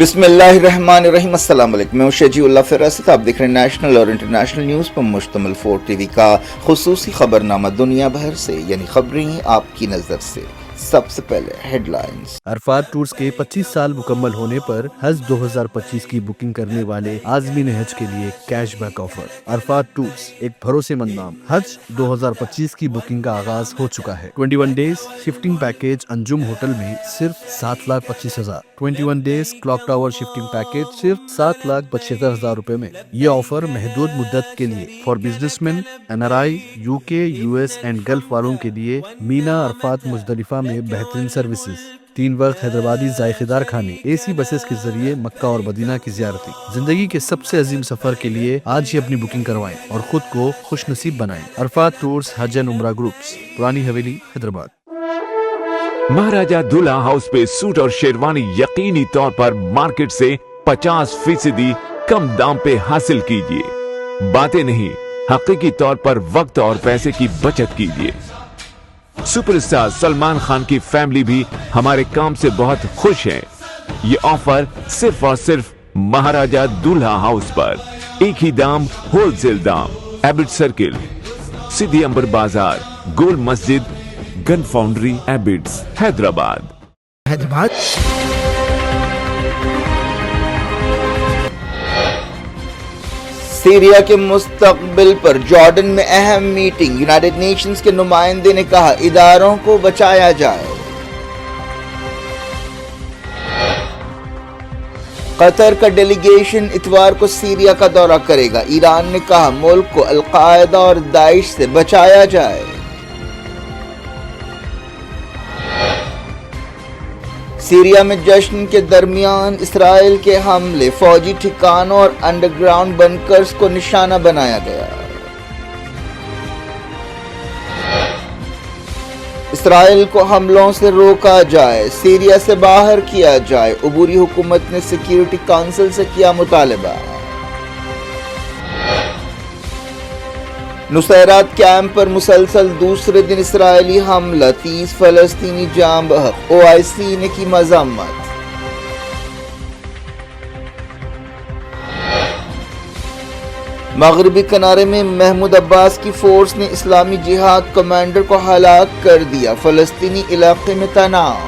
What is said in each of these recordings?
بسم اللہ الرحمن الرحیم۔ السلام علیکم، میں شجی اللہ فراست۔ آپ دیکھ رہے ہیں نیشنل اور انٹرنیشنل نیوز پر مشتمل 4 ٹی وی کا خصوصی خبرنامہ دنیا بھر سے، یعنی خبریں آپ کی نظر سے۔ سب سے پہلے ہیڈ لائنز۔ عرفات ٹورز کے 25 سال مکمل ہونے پر حج 2025 کی بکنگ کرنے والے عازمین حج کے لیے cash back offer. Arafat tours ایک بھروسے مند نام۔ حج 2025 کی بکنگ کا آغاز ہو چکا ہے۔ 21 days shifting package Anjum hotel میں صرف 7,25,000۔ 21 days clock tower shifting package صرف 7,75,000 روپے میں۔ یہ آفر محدود مدت کے لیے for business man, NRI، UK، US and golf والوں کے لیے۔ مینا عرفات مزدلفہ میں بہترین سروسز، 3 وقت حیدرآبادی ذائقے دار کھانے، AC بسز کے ذریعے مکہ اور مدینہ کی زیارتیں۔ زندگی کے سب سے عظیم سفر کے لیے آج ہی اپنی بکنگ کروائیں اور خود کو خوش نصیب بنائیں۔ عرفات ٹورز حج اینڈ عمرہ گروپس، پرانی حویلی، حیدرآباد۔ مہاراجہ دلہا ہاؤس پہ سوٹ اور شیروانی یقینی طور پر مارکیٹ سے 50% کم دام پہ حاصل کیجیے۔ باتیں نہیں، حقیقی طور پر وقت اور پیسے کی بچت کیجیے۔ سپر اسٹار سلمان خان کی فیملی بھی ہمارے کام سے بہت خوش ہے۔ یہ آفر صرف اور صرف مہاراجہ دلہا ہاؤس پر، ایک ہی دام، ہول سیل دام، ایبٹ سرکل، سدھی امبر بازار، گول مسجد، گن فاؤنڈری، ایبٹس، حیدرآباد۔ سیریا کے مستقبل پر جارڈن میں اہم میٹنگ۔ یونائیٹڈ نیشنز کے نمائندے نے کہا اداروں کو بچایا جائے۔ قطر کا ڈیلیگیشن اتوار کو سیریا کا دورہ کرے گا۔ ایران نے کہا ملک کو القاعدہ اور داعش سے بچایا جائے۔ سیریا میں جشن کے درمیان اسرائیل کے حملے، فوجی ٹھکانوں اور انڈر گراؤنڈ بنکرز کو نشانہ بنایا گیا۔ اسرائیل کو حملوں سے روکا جائے، سیریا سے باہر کیا جائے، عبوری حکومت نے سیکیورٹی کونسل سے کیا مطالبہ۔ نصیرات کیمپ پر مسلسل دوسرے دن اسرائیلی حملہ، 30 فلسطینی جاں بحق، OIC نے کی مذمت۔ مغربی کنارے میں محمود عباس کی فورس نے اسلامی جہاد کمانڈر کو ہلاک کر دیا، فلسطینی علاقے میں تناؤ۔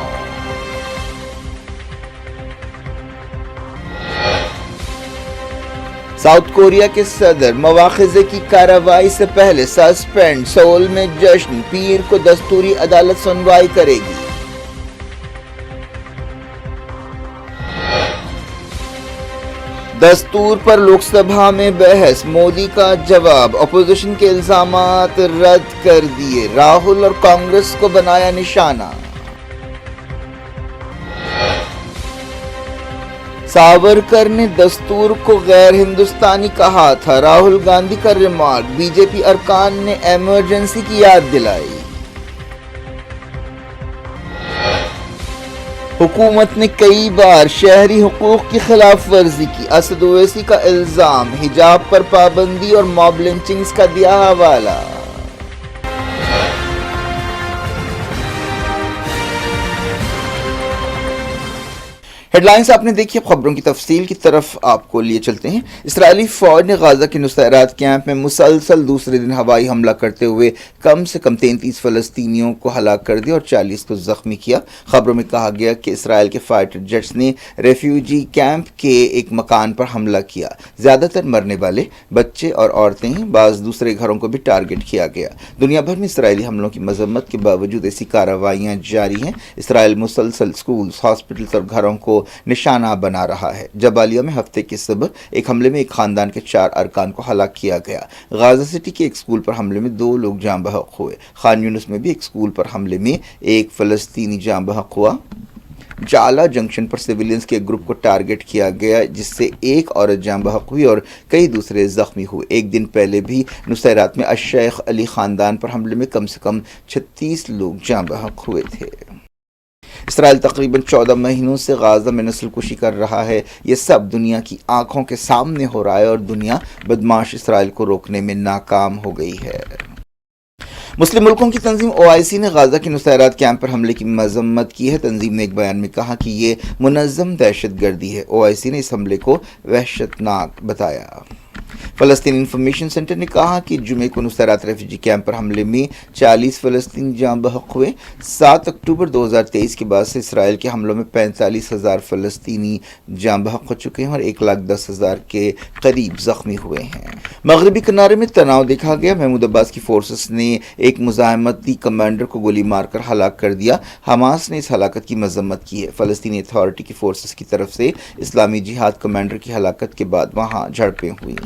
ساؤتھ کوریا کے صدر مواخذے کی کارروائی سے پہلے سسپینڈ، سول میں جشن، پیر کو دستوری عدالت سنوائی کرے گی۔ دستور پر لوک سبھا میں بحث، مودی کا جواب، اپوزیشن کے الزامات رد کر دیے، راہل اور کانگریس کو بنایا نشانہ۔ ساورکر نے دستور کو غیر ہندوستانی کہا تھا، راہل گاندھی کا ریمارک، BJP ارکان نے ایمرجنسی کی یاد دلائی۔ حکومت نے کئی بار شہری حقوق کی خلاف ورزی کی، اسد اویسی کا الزام، حجاب پر پابندی اور موب لنچنگز کا دیا حوالہ۔ ہیڈ لائنز آپ نے دیکھی، اب خبروں کی تفصیل کی طرف آپ کو لیے چلتے ہیں۔ اسرائیلی فوج نے غزہ کے نصیرات کیمپ میں مسلسل دوسرے دن ہوائی حملہ کرتے ہوئے کم سے کم 33 فلسطینیوں کو ہلاک کر دیا اور 40 کو زخمی کیا۔ خبروں میں کہا گیا کہ اسرائیل کے فائٹر جیٹس نے ریفیوجی کیمپ کے ایک مکان پر حملہ کیا۔ زیادہ تر مرنے والے بچے اور عورتیں ہیں، بعض دوسرے گھروں کو بھی ٹارگٹ کیا گیا۔ دنیا بھر میں اسرائیلی حملوں کی مذمت کے باوجود ایسی کارروائیاں جاری ہیں۔ اسرائیل مسلسل سکولز، ہاسپٹلز اور گھروں کو نشانہ بنا رہا ہے۔ جبالیہ میں ہفتے کی صبح ایک حملے میں ایک خاندان کے 4 ارکان کو ہلاک کیا گیا۔ غازہ سٹی کے ایک سکول پر حملے میں 2 لوگ جاں بحق ہوئے۔ خان یونس میں بھی ایک سکول پر حملے میں ایک فلسطینی جاں بحق ہوا۔ جعلہ جنکشن پر سیویلینز کے ایک گروپ کو ٹارگٹ کیا گیا، جس سے ایک عورت جاں بحق ہوئی اور کئی دوسرے زخمی ہوئے۔ ایک دن پہلے بھی نصیرات میں الشیخ علی خاندان پر حملے میں کم سے کم 36 لوگ جاں بحق ہوئے تھے۔ اسرائیل تقریباً 14 مہینوں سے غزہ میں نسل کشی کر رہا ہے۔ یہ سب دنیا کی آنکھوں کے سامنے ہو رہا ہے اور دنیا بدمعاش اسرائیل کو روکنے میں ناکام ہو گئی ہے۔ مسلم ملکوں کی تنظیم OIC نے غازہ کے نصیرات کیمپ پر حملے کی مذمت کی ہے. تنظیم نے ایک بیان میں کہا کہ یہ منظم دہشت گردی ہے. OIC نے اس حملے کو وحشتناک بتایا. فلسطین انفارمیشن سینٹر نے کہا کہ جمعے کو نصیرات ریفیوجی کیمپ پر حملے میں 40 فلسطینی جاں بحق ہوئے. 7 اکتوبر 2023 کے بعد سے اسرائیل کے حملوں میں 45,000 فلسطینی جاں بحق ہو چکے ہیں اور 1,10,000 کے قریب زخمی ہوئے ہیں. مغربی کنارے میں تناؤ دیکھا گیا. محمود عباس کی فورسز نے ایک مزاحمتی کمانڈر کو گولی مار کر ہلاک کر دیا. حماس نے اس ہلاکت کی مذمت کی ہے. فلسطینی اتھارٹی کی فورسز کی طرف سے اسلامی جہاد کمانڈر کی ہلاکت کے بعد وہاں جھڑپیں ہوئی.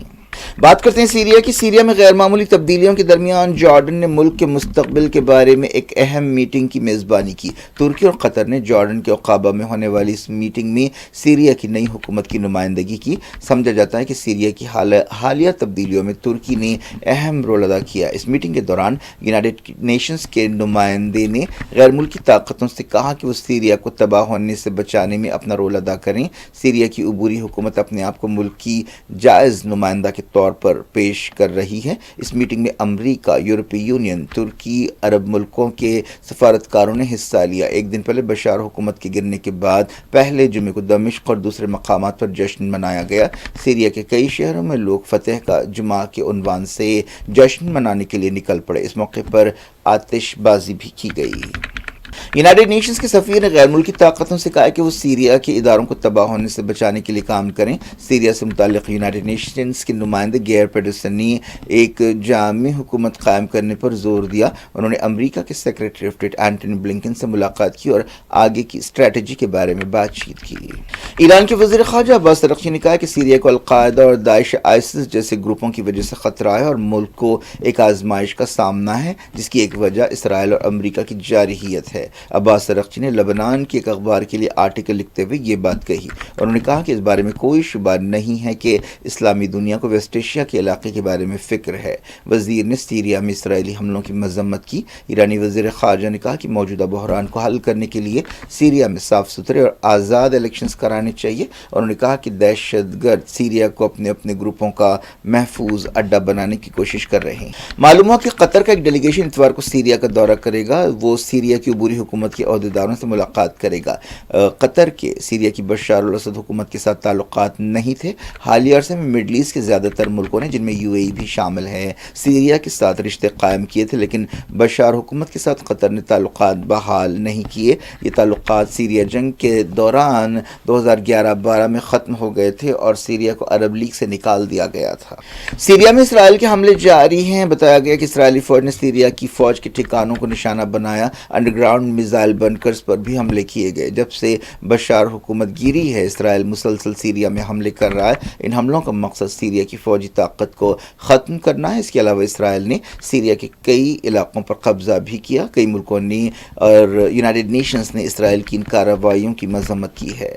بات کرتے ہیں سیریا کی. سیریا میں غیر معمولی تبدیلیوں کے درمیان جارڈن نے ملک کے مستقبل کے بارے میں ایک اہم میٹنگ کی میزبانی کی. ترکی اور قطر نے جارڈن کے عقابہ میں ہونے والی اس میٹنگ میں سیریا کی نئی حکومت کی نمائندگی کی. سمجھا جاتا ہے کہ سیریا کی حالیہ تبدیلیوں میں ترکی نے اہم رول ادا کیا. اس میٹنگ کے دوران یونائیٹڈ نیشنز کے نمائندے نے غیر ملکی طاقتوں سے کہا کہ وہ سیریا کو تباہ ہونے سے بچانے میں اپنا رول ادا کریں. سیریا کی عبوری حکومت اپنے آپ کو ملک کی جائز نمائندہ کے طور پر پیش کر رہی ہے. اس میٹنگ میں امریکہ، یورپی یونین، ترکی، عرب ملکوں کے سفارتکاروں نے حصہ لیا. ایک دن پہلے بشار حکومت کے گرنے کے بعد پہلے جمعے کو دمشق اور دوسرے مقامات پر جشن منایا گیا. سیریا کے کئی شہروں میں لوگ فتح کا جمعہ کے عنوان سے جشن منانے کے لیے نکل پڑے. اس موقع پر آتش بازی بھی کی گئی. یونائیٹڈ نیشنز کے سفیر نے غیر ملکی طاقتوں سے کہا کہ وہ سیریا کے اداروں کو تباہ ہونے سے بچانے کے لیے کام کریں. سیریا سے متعلق یونائیٹڈ نیشنز کے نمائندے گیئر پیڈرسن نے ایک جامع حکومت قائم کرنے پر زور دیا. انہوں نے امریکہ کے secretary of state Antony Blinken سے ملاقات کی اور آگے کی اسٹریٹجی کے بارے میں بات چیت کی. ایران کے وزیر خارجہ عباس اراغچی نے کہا کہ سیریا کو القاعدہ اور داعش آئسس جیسے گروپوں کی وجہ سے خطرہ ہے اور ملک کو ایک آزمائش کا سامنا ہے جس کی ایک وجہ اسرائیل اور امریکہ کی جارحیت ہے. عباس اراغچی نے لبنان کے ایک اخبار کے لیے آرٹیکل لکھتے ہوئے یہ بات کہی. انہوں نے کہا کہ اس بارے میں کوئی شبہ نہیں ہے کہ اسلامی دنیا کو ویسٹ ایشیا کے علاقے کے بارے میں فکر ہے. وزیر نے سیریا میں اسرائیلی حملوں کی مذمت کی. ایرانی وزیر خارجہ نے کہا کہ موجودہ بحران کو حل کرنے کے لیے سیریا میں صاف ستھرے اور آزاد الیکشنز کرانے چاہیے. انہوں نے کہا کہ دہشت گرد سیریا کو اپنے گروپوں کا محفوظ اڈا بنانے کی کوشش کر رہے ہیں. معلوم ہوا کہ قطر کا ایک ڈیلیگیشن اتوار کو سیریا کا دورہ کرے گا. وہ سیریا کی عبوری حکومت کے عہدیداروں سے ملاقات کرے گا. قطر کے سیریا کی بشار الاسد حکومت کے ساتھ تعلقات نہیں تھے. حالیہ عرصے میں مڈل ایسٹ کے زیادہ تر ملکوں نے جن میں UAE بھی شامل ہے سیریا کے ساتھ رشتے قائم کیے تھے، لیکن بشار حکومت کے ساتھ قطر نے تعلقات بحال نہیں کیے. یہ تعلقات سیریا جنگ کے دوران 2011-12 میں ختم ہو گئے تھے اور سیریا کو عرب لیگ سے نکال دیا گیا تھا. سیریا میں اسرائیل کے حملے جاری ہیں. بتایا گیا کہ اسرائیلی فوج نے سیریا کی فوج کے ٹھکانوں کو نشانہ بنایا. انڈر گراؤنڈ میزائل بنکرز پر بھی حملے کیے گئے. جب سے بشار حکومت گیری ہے اسرائیل مسلسل سیریا میں حملے کر رہا ہے. ان حملوں کا مقصد سیریا کی فوجی طاقت کو ختم کرنا ہے. اس کے علاوہ اسرائیل نے سیریا کے کئی علاقوں پر قبضہ بھی کیا. کئی ملکوں نے اور یونائیٹڈ نیشنز نے اسرائیل کی ان کارروائیوں کی مذمت کی ہے.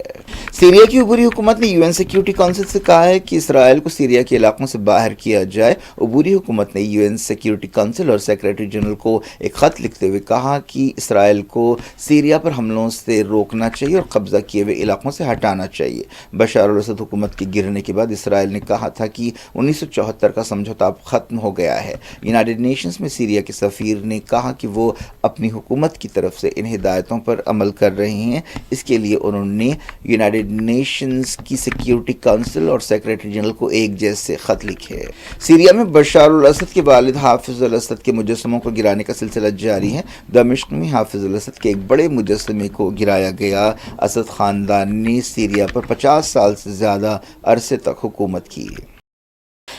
سیریا کی عبوری حکومت نے UN سیکیورٹی کونسل سے کہا ہے کہ اسرائیل کو سیریا کے علاقوں سے باہر کیا جائے. عبوری حکومت نے UN سیکیورٹی کونسل اور سیکریٹری جنرل کو ایک خط لکھتے ہوئے کہا کہ اسرائیل کو سیریا پر حملوں سے روکنا چاہیے اور قبضہ کیے ہوئے علاقوں سے ہٹانا چاہیے. بشار الاسد حکومت کے گرنے کے بعد اسرائیل نے کہا تھا کہ 1974 کا سمجھوتا اب ختم ہو گیا ہے. یونائیٹڈ نیشنز میں سیریا کے سفیر نے کہا کہ وہ اپنی حکومت کی طرف سے ان ہدایتوں پر عمل کر رہے ہیں. اس کے لیے انہوں نے یونائیٹڈ نیشنز کی سیکیورٹی کونسل اور سیکریٹری جنرل کو ایک جیسے خط لکھے. سیریا میں بشار الاسد کے والد حافظ الاسد کے مجسموں کو گرانے کا سلسلہ جاری ہے. دمشق میں حافظ الاسد کے ایک بڑے مجسمے کو گرایا گیا. اسد خاندان نے سیریا پر 50 سال سے زیادہ عرصے تک حکومت کی.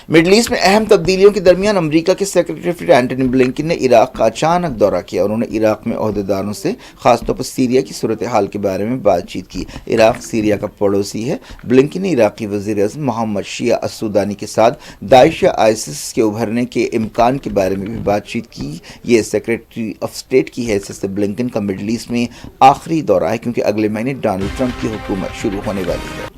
مڈل ایسٹ میں اہم تبدیلیوں کے درمیان امریکہ کے secretary of state Antony Blinken نے عراق کا اچانک دورہ کیا. انہوں نے عراق میں عہدیداروں سے خاص طور پر سیریا کی صورتحال کے بارے میں بات چیت کی. عراق سیریا کا پڑوسی ہے. بلنکن نے عراقی وزیر اعظم محمد شیع السودانی کے ساتھ داعش یا آئسس کے ابھرنے کے امکان کے بارے میں بھی بات چیت کی. یہ سیکریٹری آف اسٹیٹ کی حیثیت سے بلنکن کا مڈل ایسٹ میں آخری دورہ ہے کیونکہ اگلے مہینے ڈونلڈ ٹرمپ کی حکومت شروع ہونے والی ہے.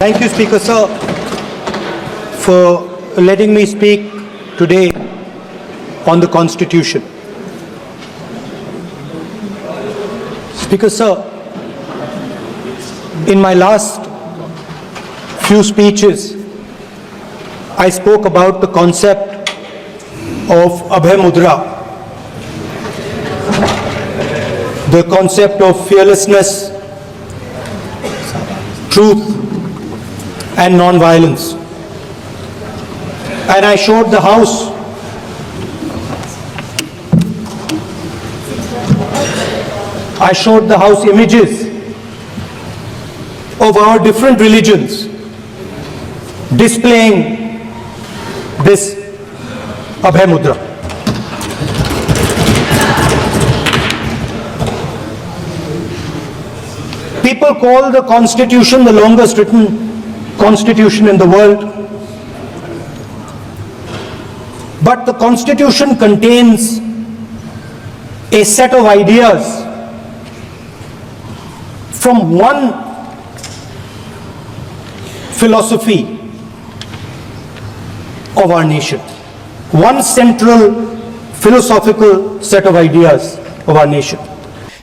Thank you, Speaker Sir, for letting me speak today on the Constitution. Speaker Sir, in my last few speeches, I spoke about the concept of Abhay Mudra, the concept of fearlessness, truth, and non-violence. And I showed the House images of our different religions displaying this Abhay Mudra. People call the Constitution the longest written Constitution in the world. But the Constitution contains a set of ideas from one philosophy of our nation, one central philosophical set of ideas of our nation.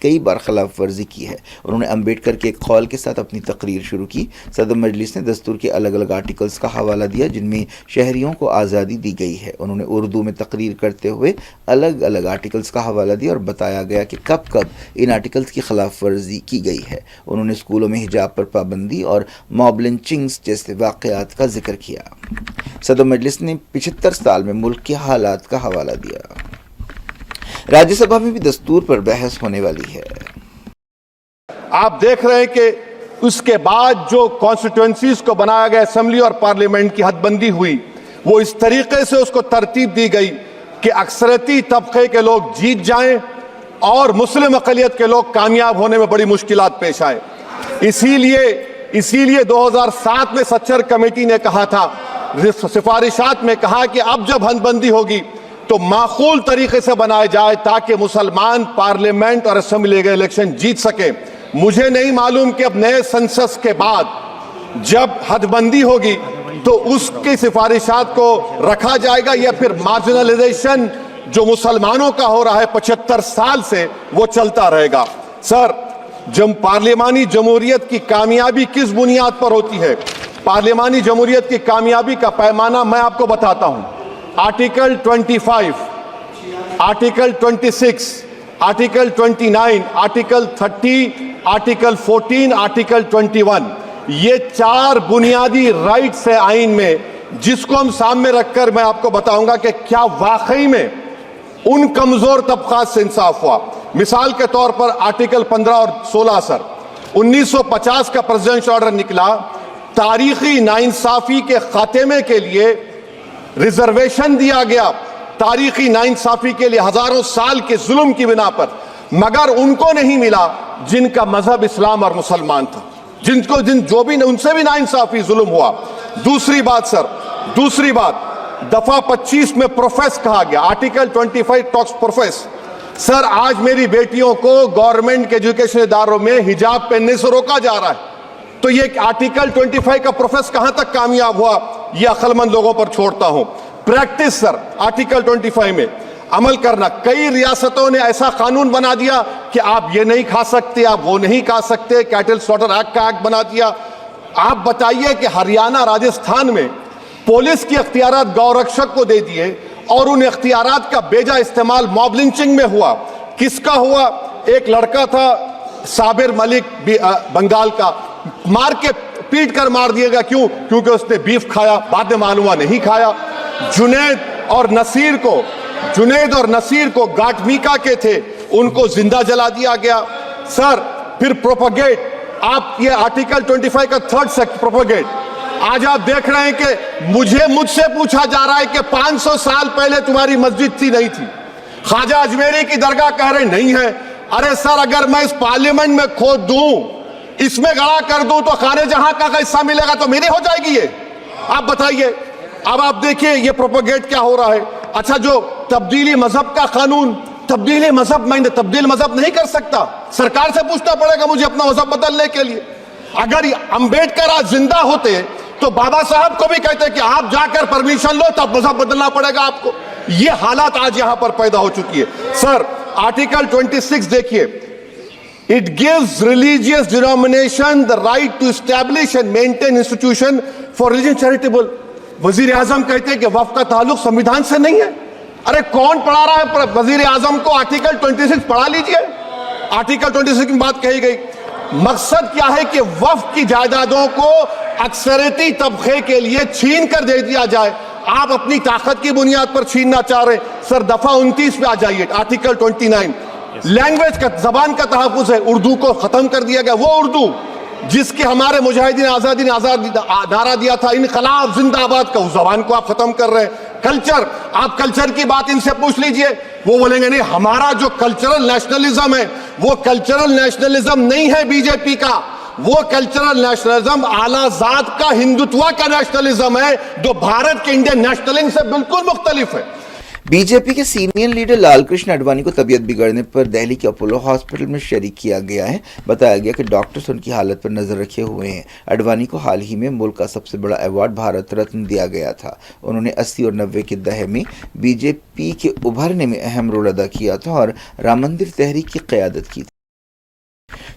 کئی بار خلاف ورزی کی ہے. انہوں نے امبیڈکر کے ایک قول کے ساتھ اپنی تقریر شروع کی. صدر مجلس نے دستور کے الگ الگ آرٹیکلز کا حوالہ دیا جن میں شہریوں کو آزادی دی گئی ہے. انہوں نے اردو میں تقریر کرتے ہوئے الگ الگ آرٹیکلز کا حوالہ دیا اور بتایا گیا کہ کب کب ان آرٹیکلز کی خلاف ورزی کی گئی ہے. انہوں نے اسکولوں میں حجاب پر پابندی اور موب لنچنگز جیسے واقعات کا ذکر کیا. صدر مجلس نے 75 سال میں ملک کے حالات کا حوالہ دیا. راجیہ سبھا میں بھی دستور پر بحث ہونے والی ہے. آپ دیکھ رہے ہیں کہ اس کے بعد جو کانسٹیٹوئنسیز کو بنایا گیا اسمبلی اور پارلیمنٹ کی حد بندی ہوئی وہ اس طریقے سے اس کو ترتیب دی گئی کہ اکثریتی طبقے کے لوگ جیت جائیں اور مسلم اقلیت کے لوگ کامیاب ہونے میں بڑی مشکلات پیش آئے. اسی لیے 2007 میں سچر کمیٹی نے کہا تھا, سفارشات میں کہا کہ اب جب حد بندی ہوگی تو معقول طریقے سے بنائے جائے تاکہ مسلمان پارلیمنٹ اور اسمبلی کے الیکشن جیت سکیں. مجھے نہیں معلوم کہ اب نئے سنسس کے بعد جب حد بندی ہوگی تو اس کی سفارشات کو رکھا جائے گا یا پھر مارجنلائزیشن جو مسلمانوں کا ہو رہا ہے 75 سال سے وہ چلتا رہے گا. سر, پارلیمانی جمہوریت کی کامیابی کس بنیاد پر ہوتی ہے؟ پارلیمانی جمہوریت کی کامیابی کا پیمانہ میں آپ کو بتاتا ہوں. Article 25, article 26, article 29, article 30, article 14, article 21, یہ 4 بنیادی رائٹس ہیں آئین میں, جس کو ہم سامنے رکھ کر میں آپ کو بتاؤں گا کہ کیا واقعی میں ان کمزور طبقات سے انصاف ہوا. مثال کے طور پر آرٹیکل 15 اور 16 سر, 1950 کا پریزیڈنشل آرڈر نکلا, تاریخی ناانصافی کے خاتمے کے لیے ریزرویشن دیا گیا, تاریخی ناانصافی کے لیے ہزاروں سال کے ظلم کی بنا پر, مگر ان کو نہیں ملا جن کا مذہب اسلام اور مسلمان تھا, ان سے بھی ناانصافی ظلم ہوا. دوسری بات دفعہ 25 میں پروفیس کہا گیا, آرٹیکل 25 ٹاکس پروفیس. سر, آج میری بیٹیوں کو گورنمنٹ کے ایجوکیشن اداروں میں حجاب پہننے سے روکا جا رہا ہے, تو یہ آرٹیکل 25 کا پروفیس کہاں تک کامیاب ہوا یہ عقل مند لوگوں پر چھوڑتا ہوں. پریکٹس سر, آرٹیکل 25 میں عمل کرنا. کئی ریاستوں نے ایسا قانون بنا دیا کہ آپ یہ نہیں کھا سکتے, آپ وہ نہیں کھا سکتے, کیٹل سلاٹر ایکٹ کا ایکٹ بنا دیا. آپ بتائیے کہ ہریانہ, راجستھان میں پولیس کی اختیارات گو رکشک کو دے دیے اور ان اختیارات کا بیجا استعمال موب لنچنگ میں ہوا. کس کا ہوا؟ ایک لڑکا تھا صابر ملک بنگال کا, مار کے پیٹ کر مار دیا گیا. کیوں؟ کیونکہ اس نے بیف کھایا, بعد میں معلوم ہوا نہیں کھایا. جنید اور نصیر کو گاٹ میکا کے تھے, ان کو زندہ جلا دیا گیا. سر, پھر پروپیگیٹ, آپ یہ آرٹیکل 25 کا 3rd سیکٹ پروپیگیٹ. آج آپ دیکھ رہے ہیں کہ مجھ سے پوچھا جا رہا ہے کہ 500 سال پہلے تمہاری مسجد تھی نہیں تھی. خواجہ اجمیری کی درگاہ کہہ رہے نہیں ہے. ارے سر, اگر میں اس پارلیمنٹ میں کھود دوں, اس میں گڑا کر دوں تو خانے جہاں کا حصہ ملے گا تو میری ہو جائے گی. یہ آپ بتائیے. اب آپ دیکھیے یہ پروپیگیٹ کیا ہو رہا ہے. اچھا, جو تبدیلی مذہب کا قانون, تبدیلی مذہب میں تبدیل مذہب نہیں کر سکتا, سرکار سے پوچھنا پڑے گا مجھے اپنا مذہب بدلنے کے لیے. اگر امبیڈکر آج زندہ ہوتے تو بابا صاحب کو بھی کہتے کہ آپ جا کر پرمیشن لو, تب مذہب بدلنا پڑے گا آپ کو. یہ حالات آج یہاں پر پیدا ہو چکی ہے. سر, آرٹیکل 26 دیکھیے, it gives religious denomination the right to establish and maintain institution for religion charitable. وزیر اعظم کہتے ہیں کہ وقف کا تعلق سمویدھان سے نہیں ہے. ارے کون پڑھا رہا ہے وزیر اعظم کو؟ آرٹیکل 26 پڑھا لیجئے. آرٹیکل 26 کی بات کہی گئی. مقصد کیا ہے کہ وقف کی جائیدادوں کو اکثریتی طبقے کے لیے چھین کر دے دیا جائے. آپ اپنی طاقت کی بنیاد پر چھیننا چاہ رہے ہیں. سر, دفعہ 29 پہ آ جائیے, آرٹیکل 29. لینگویج کا, زبان کا تحفظ ہے. اردو کو ختم کر دیا گیا. وہ اردو جس کے ہمارے مجاہدین آزادی نے نعرہ دیا تھا, انقلاب زندہ آباد کا, اس زبان کو آپ ختم کر رہے ہیں. کلچر, آپ کلچر کی بات ان سے پوچھ لیجئے, وہ بولیں گے نہیں, ہمارا جو کلچرل نیشنلزم ہے وہ کلچرل نیشنلزم نہیں ہے بی جے پی کا. وہ کلچرل نیشنلزم اعلیٰ ذات کا ہندوتوا کا نیشنلزم ہے جو بھارت کے انڈین نیشنلزم سے بالکل مختلف ہے. بی جے پی کے سینئر لیڈر لال کرشن اڈوانی کو طبیعت بگڑنے پر دہلی کے اپولو ہاسپٹل میں شریک کیا گیا ہے. بتایا گیا کہ ڈاکٹرز ان کی حالت پر نظر رکھے ہوئے ہیں. اڈوانی کو حال ہی میں ملک کا سب سے بڑا ایوارڈ بھارت رتن دیا گیا تھا. انہوں نے 80 اور 90 کے دہے میں بی جے پی کے ابھرنے میں اہم رول ادا کیا تھا اور رام مندر تحریک کی قیادت کی تھی.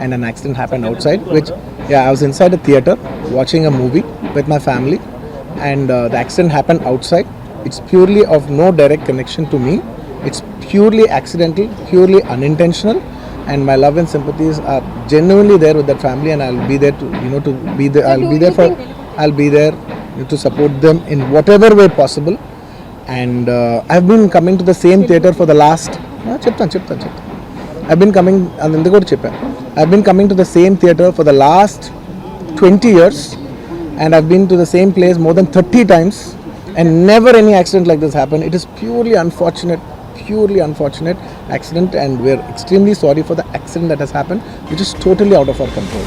And an accident happened outside, which, I was inside a theater watching a movie with my family, and the accident happened outside. It's purely of no direct connection to me. It's purely accidental, purely unintentional, and my love and sympathies are genuinely there with that family, and I'll be there I'll be there to support them in whatever way possible. And I've been coming to the same theater for the last. I've been coming to the same theater for the last 20 years, and I've been to the same place more than 30 times, and never any accident like this happened. It is purely unfortunate accident, and we're extremely sorry for the accident that has happened, which is totally out of our control.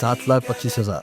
7,25,000।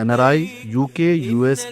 NRI, UK, US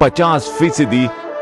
50%